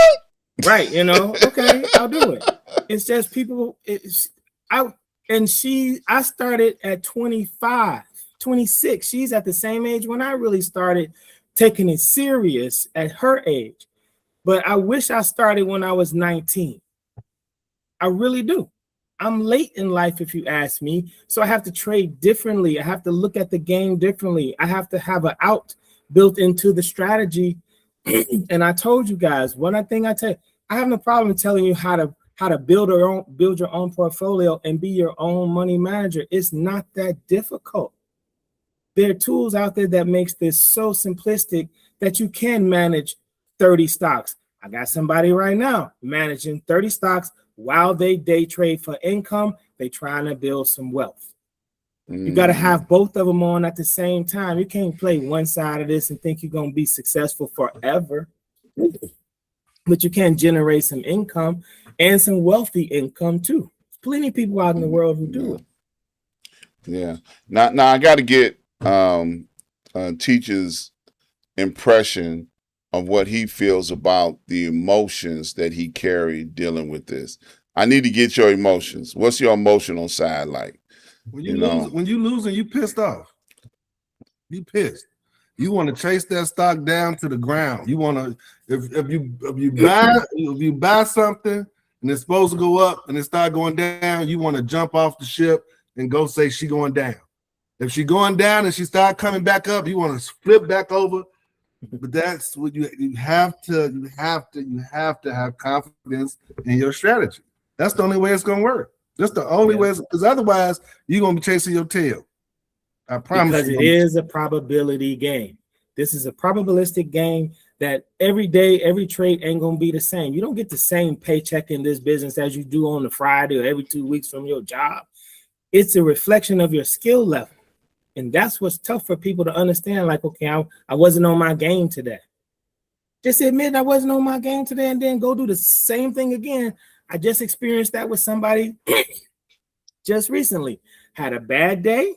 right. You know, okay, I'll do it. It's just people. I started at 25, 26. She's at the same age when I really started taking it serious at her age. But I wish I started when I was 19. I really do. I'm late in life, if you ask me. So I have to trade differently. I have to look at the game differently. I have to have an out built into the strategy. And I told you guys, one thing I tell you, I have no problem telling you how to build your own portfolio and be your own money manager. It's not that difficult. There are tools out there that makes this so simplistic that you can manage 30 stocks. I got somebody right now managing 30 stocks while they day trade for income. They trying to build some wealth. You got to have both of them on at the same time. You can't play one side of this and think you're going to be successful forever. But you can generate some income and some wealthy income too. There's plenty of people out in the world who do it. Yeah. Now I got to get Teacher's impression of what he feels about the emotions that he carried dealing with this. I need to get your emotions. What's your emotional side like? When you lose and you pissed off, you pissed. You want to chase that stock down to the ground. You want to, if you buy something and it's supposed to go up and it start going down, you want to jump off the ship and go say she going down. If she going down and she start coming back up, you want to flip back over. But that's what you have to have confidence in your strategy. That's the only way it's gonna work. That's the only way, because otherwise you're gonna be chasing your tail. I promise because you. it is a probability game. This is a probabilistic game that every day, every trade ain't gonna be the same. You don't get the same paycheck in this business as you do on the Friday or every 2 weeks from your job. It's a reflection of your skill level. And that's what's tough for people to understand. Like, okay, I wasn't on my game today. Just admit I wasn't on my game today and then go do the same thing again. I just experienced that with somebody just recently. Had a bad day.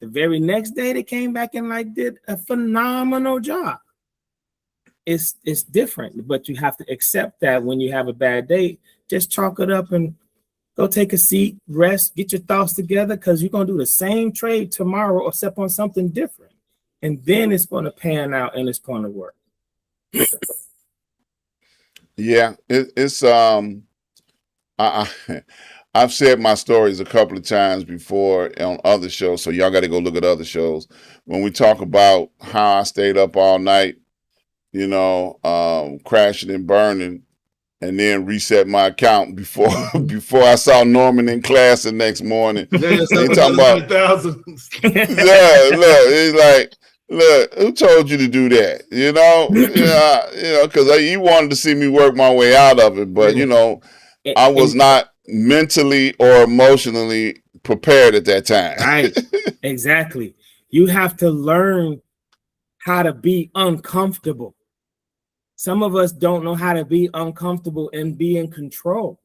The very next day they came back and like did a phenomenal job. It's different, but you have to accept that when you have a bad day, just chalk it up and go take a seat, rest, get your thoughts together, because you're going to do the same trade tomorrow except on something different. And then it's going to pan out and it's going to work. Yeah, it's I I've said my stories a couple of times before on other shows, so y'all got to go look at other shows. When we talk about how I stayed up all night, crashing and burning, and then reset my account before before I saw Norman in class the next morning. They talking about yeah, look, it's like, look, who told you to do that? Because you wanted to see me work my way out of it, but I was not mentally or emotionally prepared at that time. Right, exactly. You have to learn how to be uncomfortable. Some of us don't know how to be uncomfortable and be in control.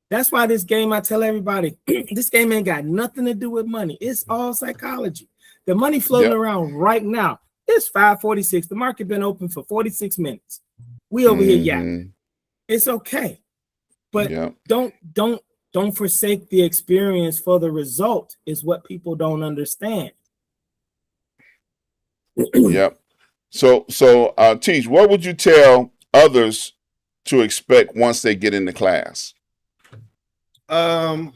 That's why this game, I tell everybody, this game ain't got nothing to do with money. It's all psychology. The money floating around right now. It's 5:46. The market been open for 46 minutes. We over here yapping. It's okay. But don't forsake the experience for the result is what people don't understand. Yep. So, Teach, what would you tell others to expect once they get into class? To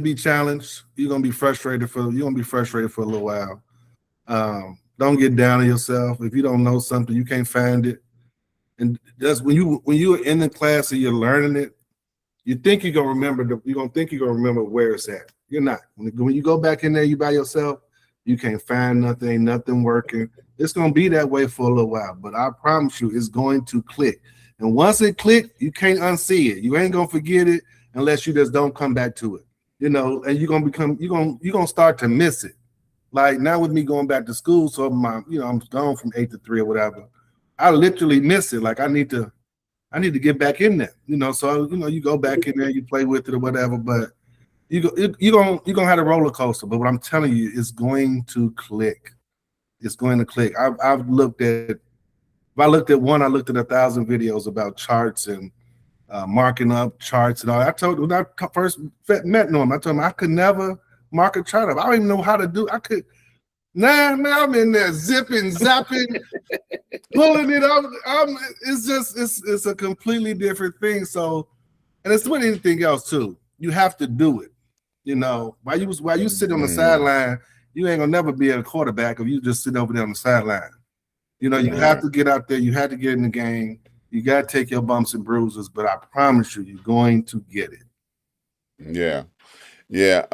be challenged. You're gonna be frustrated for a little while. Don't get down on yourself. If you don't know something, you can't find it. And that's when you're in the class and you're learning it, you think you're gonna remember where it's at. You're not. When you go back in there, you by yourself, you can't find nothing, ain't nothing working. It's gonna be that way for a little while, but I promise you it's going to click. And once it clicks, you can't unsee it. You ain't gonna forget it unless you just don't come back to it. And you're gonna start to miss it. Like now with me going back to school, so I'm gone from 8 to 3 or whatever. I literally miss it. Like I need to get back in there. So you go back in there, you play with it or whatever, but you're gonna have a roller coaster. But what I'm telling you, it's going to click. It's going to click. If I looked at 1,000 videos about charts and marking up charts and all. I told when I first met Norm, I told him I could never mark a chart up. I don't even know how to do. I could. Now I'm in there zipping, zapping, pulling it up. It's a completely different thing. So, and it's with anything else too. You have to do it. While you sit on the sideline, you ain't gonna never be a quarterback if you just sit over there on the sideline. You have to get out there. You have to get in the game. You got to take your bumps and bruises, but I promise you're going to get it. Yeah. Yeah.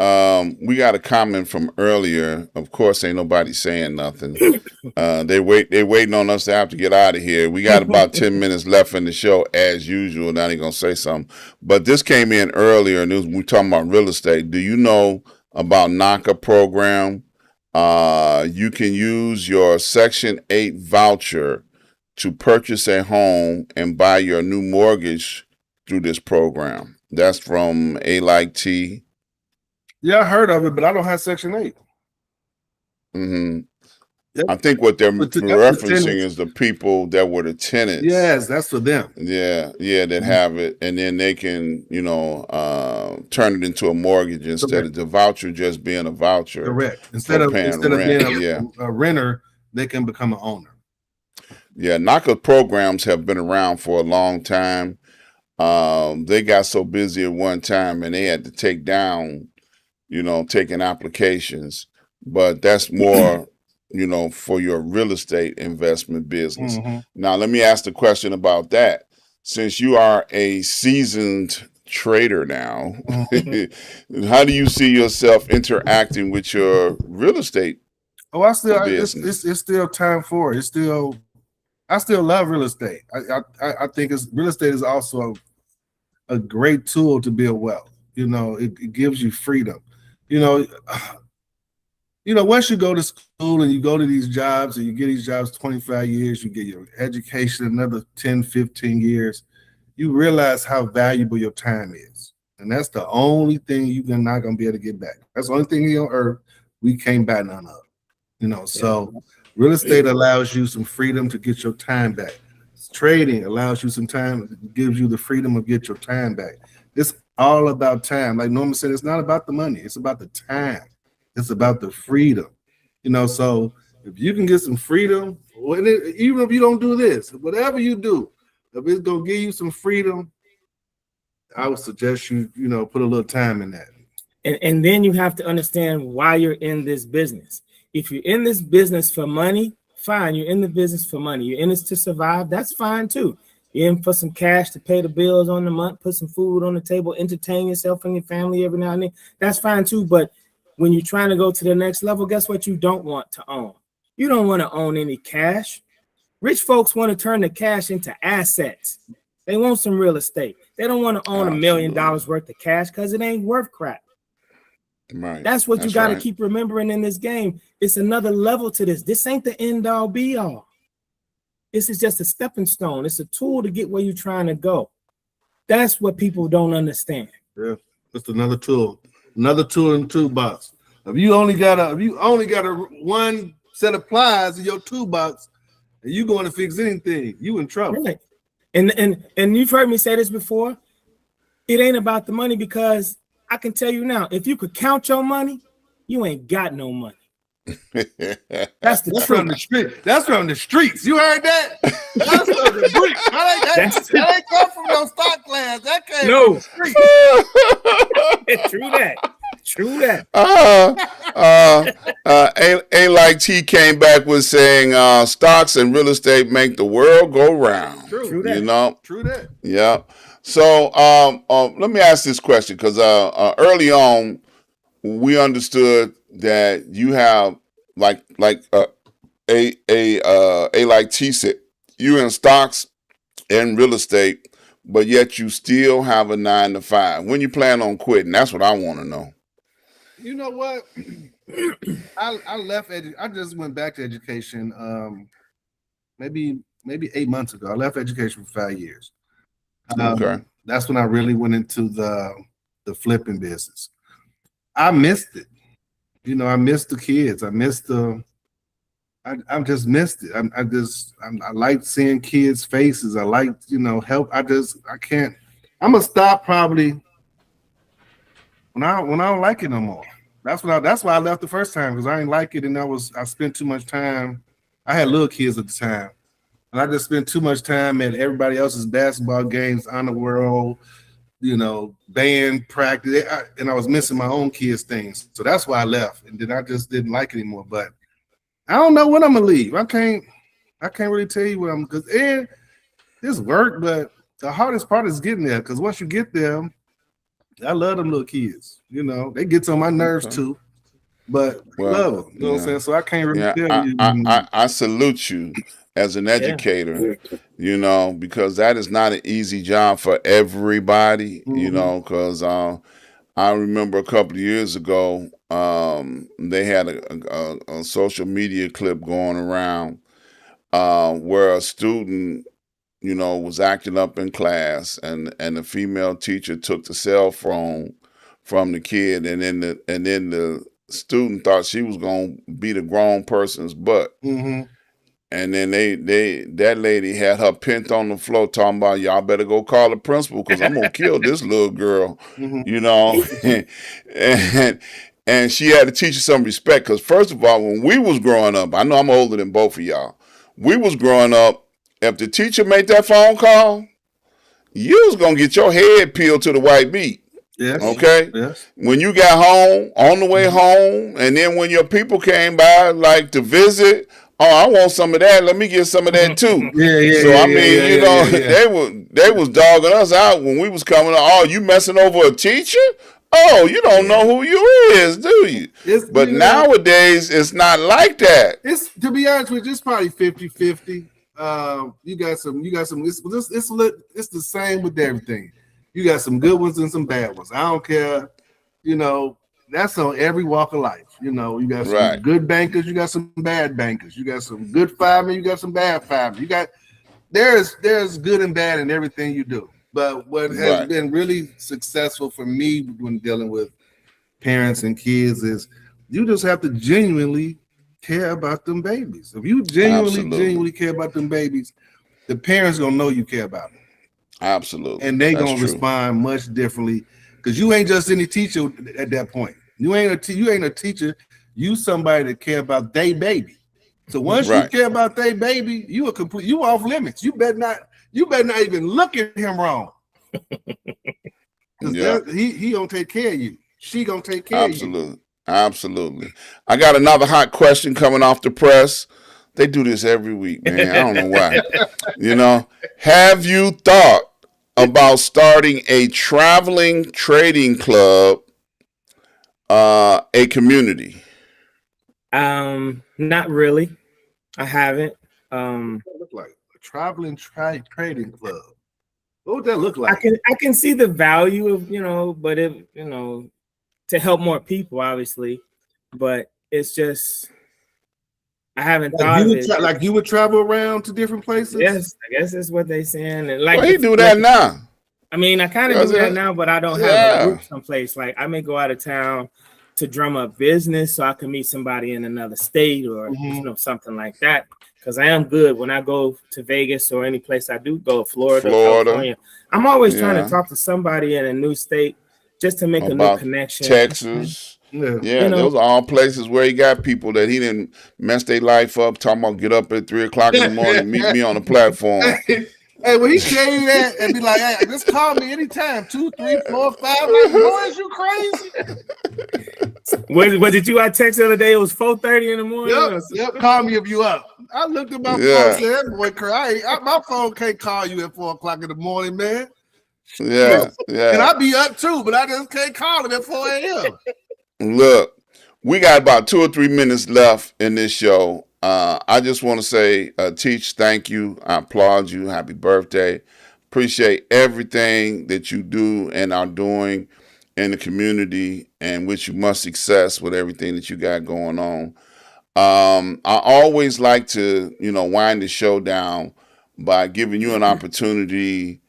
We got a comment from earlier. Of course, ain't nobody saying nothing. They waiting on us to have to get out of here. We got about 10 minutes left in the show as usual. Now they're going to say something. But this came in earlier, and we're talking about real estate. Do you know about NACA program? You can use your Section 8 voucher to purchase a home and buy your new mortgage through this program. That's from A Like T. Yeah, I heard of it, but I don't have Section 8. Mm-hmm. Yep. I think what they're referencing is the people that were the tenants. Yes, that's for them. Yeah, that have it, and then they can, turn it into a mortgage instead of the voucher just being a voucher. Correct. Instead of being a renter, they can become an owner. Yeah, NACA programs have been around for a long time. They got so busy at one time, and they had to take down, taking applications. But that's more, for your real estate investment business. Mm-hmm. Now, let me ask the question about that. Since you are a seasoned trader now. Mhm. How do you see yourself interacting with your real estate Oh, business? it's still time for it. It's still I still love real estate. I think real estate is also a great tool to build wealth. It gives you freedom. You know, once you go to school and you go to these jobs and you get these jobs 25 years, you get your education another 10, 15 years, you realize how valuable your time is. And that's the only thing you're not going to be able to get back. That's the only thing on earth we can't buy none of. So real estate allows you some freedom to get your time back. Trading allows you some time, gives you the freedom of get your time back. It's all about time. Like Norman said, it's not about the money. It's about the time. It's about the freedom. So if you can get some freedom, even if you don't do this, whatever you do, if it's going to give you some freedom, I would suggest you put a little time in that. And then you have to understand why you're in this business. If you're in this business for money, fine. You're in the business for money. You're in this to survive. That's fine too. You're in for some cash to pay the bills on the month, put some food on the table, entertain yourself and your family every now and then. That's fine too. But when you're trying to go to the next level, guess what you don't want to own? You don't want to own any cash. Rich folks want to turn the cash into assets. They want some real estate. They don't want to own $1 million worth of cash because it ain't worth crap. Right. That's what you got to keep remembering in this game. It's another level to this. This ain't the end all be all. This is just a stepping stone. It's a tool to get where you're trying to go. That's what people don't understand. Yeah, it's another tool in the toolbox. If you only got a one set of pliers in your toolbox, and you going to fix anything, you in trouble. Right. And you've heard me say this before. It ain't about the money, because I can tell you now, if you could count your money, you ain't got no money. That's from the street. That's from the streets. You heard that? That's from the bricks. That ain't come from your stock class. That came from the streets. True that. Ain't like T came back with saying stocks and real estate make the world go round. True that. True that. Yeah. So let me ask this question, because early on we understood that you have like like T said, you in stocks and real estate, but yet you still have a 9 to 5. When you plan on quitting? That's what I want to know. You know what? I left. I just went back to education. Maybe 8 months ago. I left education for 5 years. Okay. That's when I really went into the flipping business. I missed it. I missed the kids. I missed I just missed it. I like seeing kids' faces. I like, help. I can't. I'm gonna stop probably when I don't like it no more. That's why I left the first time, because I didn't like it, and I spent too much time. I had little kids at the time, and I just spent too much time at everybody else's basketball games, honor world, band practice, and I was missing my own kids' things. So that's why I left, and then I just didn't like it anymore. But I don't know when I'm gonna leave. I can't really tell you what because this work, but the hardest part is getting there, because once you get there, I love them little kids. They get on my nerves too, but I love them. You know what I'm saying? So I can't really tell you. I salute you as an educator, because that is not an easy job for everybody, because I remember a couple of years ago, they had a social media clip going around where a student, was acting up in class, and the female teacher took the cell phone from the kid, and then the student thought she was gonna beat a grown person's butt. Mm-hmm. And then that lady had her pinned on the floor, talking about, y'all better go call the principal, because I'm gonna kill this little girl, and she had to teach her some respect, because first of all, when we was growing up, I know I'm older than both of y'all. We was growing up, if the teacher made that phone call, you was gonna get your head peeled to the white meat. Yes. Okay. Yes. When you got home, on the way home, and then when your people came by, like to visit, oh, I want some of that. Let me get some of that too. So I mean, you know, they was dogging us out when we was coming. Oh, you messing over a teacher? Oh, you don't know who you is, do you? But nowadays, it's not like that. It's, to be honest with you, it's probably 50-50. You got some. It's the same with everything. You got some good ones and some bad ones. I don't care. You know, that's on every walk of life. You know, you got some good bankers, you got some bad bankers, you got some good firemen, you got some bad firemen. You got there's good and bad in everything you do. But what has been really successful for me when dealing with parents and kids is you just have to genuinely care about them babies. If you genuinely care about them babies, the parents gonna know you care about them. Absolutely. And they gonna respond much differently because you ain't just any teacher at that point. You ain't a teacher. You somebody that care about they baby. So once you care about they baby, you off limits. You better not even look at him wrong. Because he gonna take care of you. She gonna take care of you. Absolutely. I got another hot question coming off the press. They do this every week, man. I don't know why. You know, have you thought about starting a traveling trading club, a community? Not really. I haven't. Look like a traveling trading club. What would that look like? I can see the value of, you know, but if, you know, to help more people, obviously, but it's just I haven't thought of it. Like you would travel around to different places? Yes, I guess that's what they're saying. And like, well, he do that now. I mean, I kind of do that now, but I don't have a group someplace. Like I may go out of town to drum up business so I can meet somebody in another state or you know, something like that. Because I am good when I go to Vegas or any place I do go, Florida. California. I'm always trying to talk to somebody in a new state just to make a new connection. Texas. Yeah, you know, those are all places where he got people that he didn't mess their life up. Talking about get up at 3 o'clock in the morning, meet me on the platform. Hey, when he tell you that and be like, hey, just call me anytime, 2, 3, 4, 5. Like, boy, is you crazy? Was it you I texted the other day? It was 4:30 in the morning. Yep. Call me if you up. I looked at my phone and said, that boy cry. My phone can't call you at 4 o'clock in the morning, man. Yeah. And I be up too, but I just can't call him at 4 a.m. Look, we got about 2 or 3 minutes left in this show. I just want to say, Teach, thank you. I applaud you. Happy birthday. Appreciate everything that you do and are doing in the community and wish you much success with everything that you got going on. I always like to, you know, wind the show down by giving you an opportunity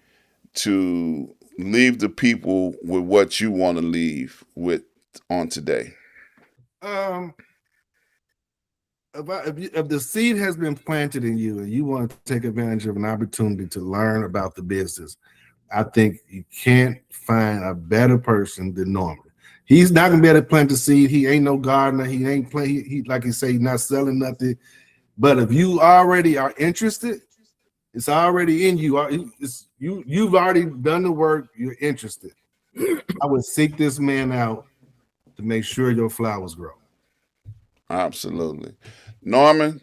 to leave the people with what you want to leave with on today. If the seed has been planted in you and you want to take advantage of an opportunity to learn about the business, I think you can't find a better person than Norman. He's not gonna be able to plant the seed. He ain't no gardener. He ain't he like he say, he's not selling nothing. But if you already are interested, it's already in you. You've already done the work. You're interested. I would seek this man out to make sure your flowers grow. Absolutely. Norman,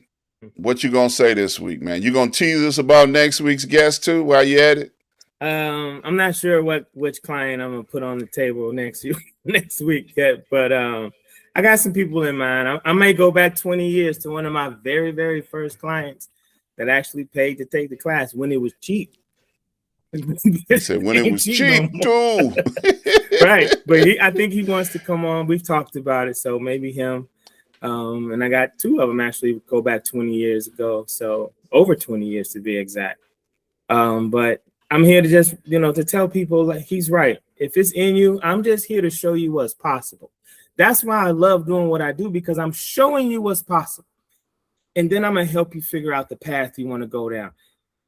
what you gonna say this week, man? You gonna tease us about next week's guest too while you at it? I'm not sure which client I'm gonna put on the table next week yet, but I got some people in mind. I may go back 20 years to one of my very, very first clients that actually paid to take the class when it was cheap. He said when it was cheap too. Right, but I think he wants to come on. We've talked about it, so maybe him. And I got 2 of them actually go back 20 years ago, so over 20 years to be exact. But I'm here to just, you know, to tell people like he's right. If it's in you, I'm just here to show you what's possible. That's why I love doing what I do, because I'm showing you what's possible. And then I'm going to help you figure out the path you want to go down.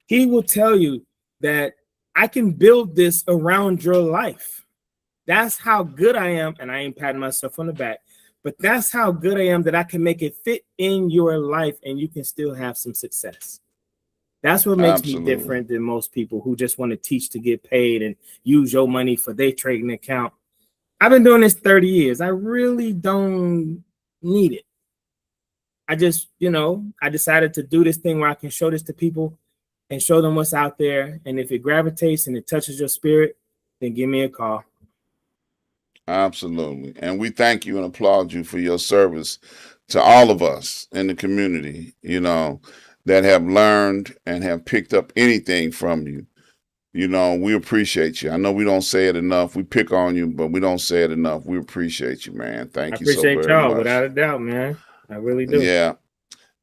He will tell you that I can build this around your life. That's how good I am. And I ain't patting myself on the back, but that's how good I am that I can make it fit in your life and you can still have some success. That's what makes me different than most people who just want to teach to get paid and use your money for their trading account. I've been doing this 30 years. I really don't need it. I just, I decided to do this thing where I can show this to people and show them what's out there. And if it gravitates and it touches your spirit, then give me a call. Absolutely. And we thank you and applaud you for your service to all of us in the community, that have learned and have picked up anything from you. We appreciate you. I know we don't say it enough. We pick on you, but we don't say it enough. We appreciate you, man. Thank you so very much. I appreciate y'all, without a doubt, man. I really do. Yeah.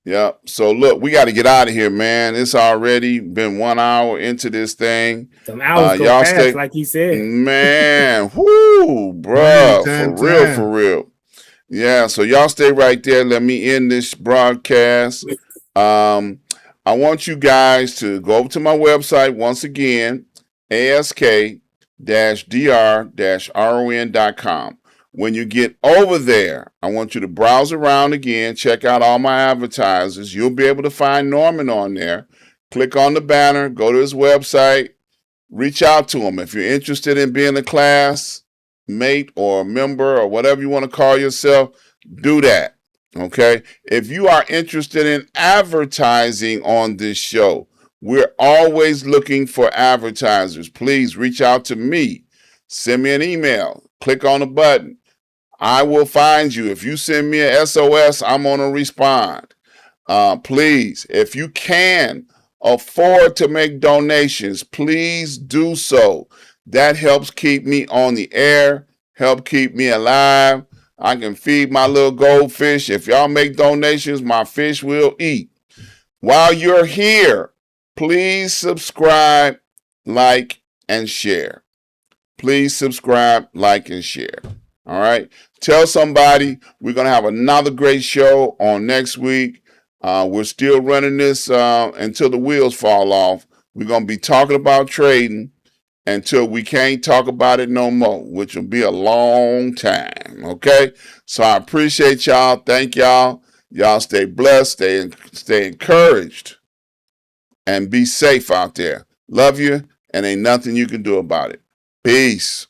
Yeah. So look, we got to get out of here, man. It's already been 1 hour into this thing. Some hours go fast, like he said. Man, whoo, bro. For real. Yeah. So y'all stay right there. Let me end this broadcast. I want you guys to go over to my website once again, ask-dr-ron.com. When you get over there, I want you to browse around again, check out all my advertisers. You'll be able to find Norman on there. Click on the banner, go to his website, reach out to him. If you're interested in being a classmate or a member or whatever you want to call yourself, do that. Okay? If you are interested in advertising on this show, we're always looking for advertisers. Please reach out to me. Send me an email. Click on the button. I will find you. If you send me a SOS, I'm going to respond. Please, if you can afford to make donations, please do so. That helps keep me on the air, help keep me alive. I can feed my little goldfish. If y'all make donations, my fish will eat. While you're here, please subscribe, like, and share. Please subscribe, like, and share. All right. Tell somebody. We're going to have another great show on next week. We're still running this until the wheels fall off. We're going to be talking about trading until we can't talk about it no more, which will be a long time. Okay. So I appreciate y'all. Thank y'all. Y'all stay blessed, stay encouraged, and be safe out there. Love you, and ain't nothing you can do about it. Peace.